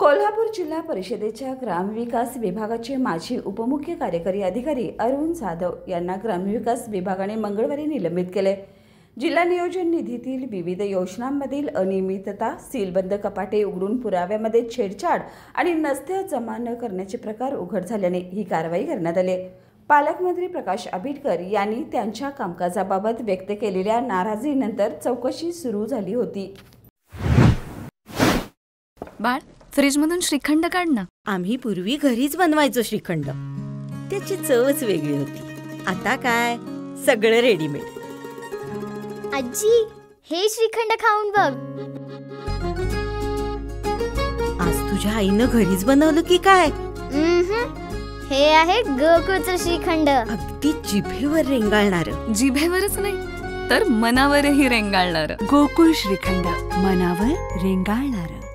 कोल्हापूर जिल्हा परिषदेच्या ग्रामविकास विभागाचे माजी उपमुख्य कार्यकारी अधिकारी अरुण जाधव यांना ग्रामविकास विभागाने मंगळवारी निलंबित केले. जिल्हा नियोजन निधीतील विविध योजनांमधील अनियमितता, सीलबंद कपाटे उघडून पुराव्यामध्ये छेडछाड आणि नस्त्या जमा न करण्याचे प्रकार उघड झाल्याने ही कारवाई करण्यात आली. पालकमंत्री प्रकाश आंबेडकर यांनी त्यांच्या कामकाजाबाबत व्यक्त केलेल्या नाराजीनंतर चौकशी सुरू झाली होती. बाळ, फ्रीजमधून श्रीखंड काढ ना. आम्ही पूर्वी घरीच बनवायचो श्रीखंड. त्याची चवच वेगळी होती. आता काय सगळं रेडीमेड. आजी, हे श्रीखंड खाऊन बघ. आज तुझ्या आईनं घरीच बनवलं की काय? हे आहे गोकुळचं श्रीखंड. अगदी जिभेवर रेंगाळणार. जिभेवरच नाही तर मनावरही रेंगाळणार. गोकुळ श्रीखंड, मनावर रेंगाळणार.